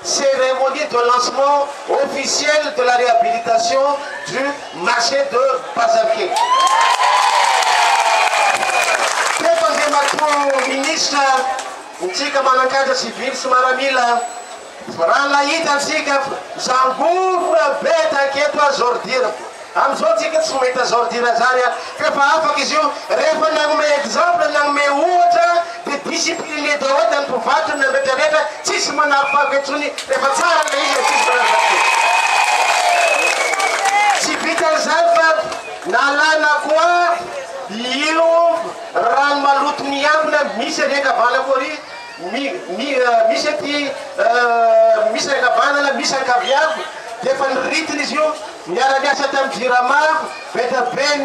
Cérémonie de lancement officiel de la réhabilitation du marché de Bazarquet. Président ministre, ntsika manan-kaja civil Maramila, raha nahitansika zangovona be taketo azordira. Amizao tsika tsy mahita zordira zany fa afaka izy io rehefa nagnome exemple nagnome ohatra de discipliné daholo ny mpivarotra ny rehetrarehetra tsisy manaripako etsony rehefa tsara le izy tsisy manaripako. Tsy vitan'izany fa nalana koa io rano maloto miambina misy reka vanakory misy aty misy reka vanana misy ankaviako defa niritiny izy io miara-miasa tamin'ny jirama betabe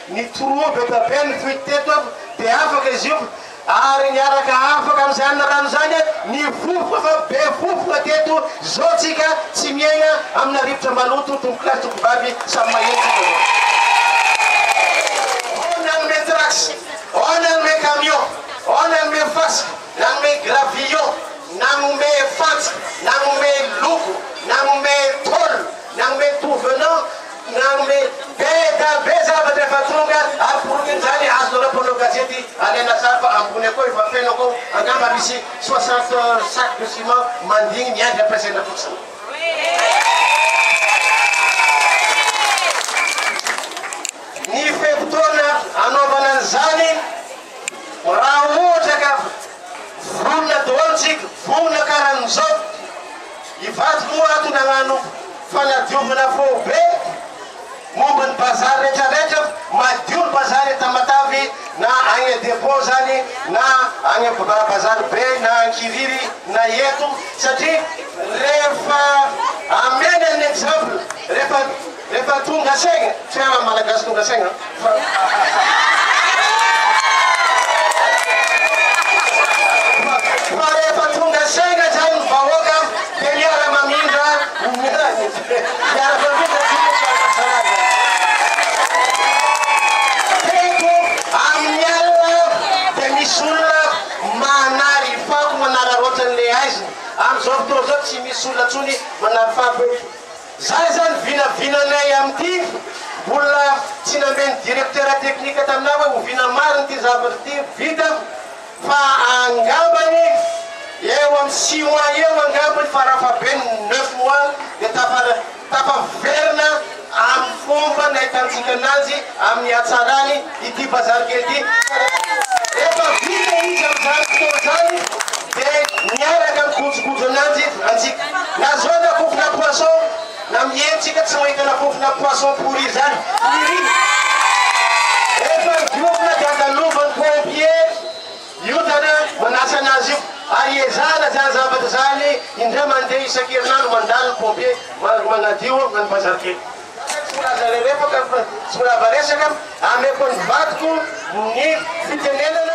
ny toro betabe ny fuiteto de afaka izy io ary niaraka afaka am'izany rano zany ny fofoka fa be fofoka teto zao tsika tsy miaina amina rivotra maloto tombokilasy tombavy samy mahentsika zao nanome traxe nanome camion nanome fasy nanome gravillon nanome fantsy nanome loko nanome tôle nanome tout venant nanome be zavatra efa tonga aporokin zany azonareo mpanao gazety alena tsara fa ambony akao efa feno akao angamba misy 60 sac de ciment mandigny miandry ampiasaina fotsiny. Ny fe-potoana anaovana an'izany raha ohatra ka vonona daholotsika vonona karan'izao ivaty moa ato nagnano fanadiovana fo be momba ny bazary rehetrarehetra madio ny bazary Tamatavy na agny dépôt zany na agny bazary be na Ankiriry na eto satria rehefa amena ny exemple rehefa tonga saigna tsy ama malagasy tonga saigna fa rehefa tonga saigna zany vahoaka de miara mamindra miara mamindra teto amin'ny alina de misy olona manary fako manararoatran'le aizy am'izao fotoa zao tsy misy olona tsony manary fako zay zany vinavinanay amity olona tsy nameny directeur technique taminah hoe ovina mariny ty zavatra ty vita fa angambany eo amin'ny 6 mois eo angambany farafabeny 9 mois de tafaverina amin'ny fomba nahitantsika anazy amin'ny hatsarany ity bazarikely ty efa vita izy am'izany fotoa zany de miaraka mikojokojo ananjy antsika na zao na fofona poisson na mientsika tsy mahita na fofona poisson pourri zany miriny efa diofina de andalovany pompier io tana manasa anazy io ary ezana zany zavatra zany indray mandeha isan-kerinandro mandalo ny pompier magnadio ny bazarikely tsy mora varesaka ameko ny vatiko ny fitenenana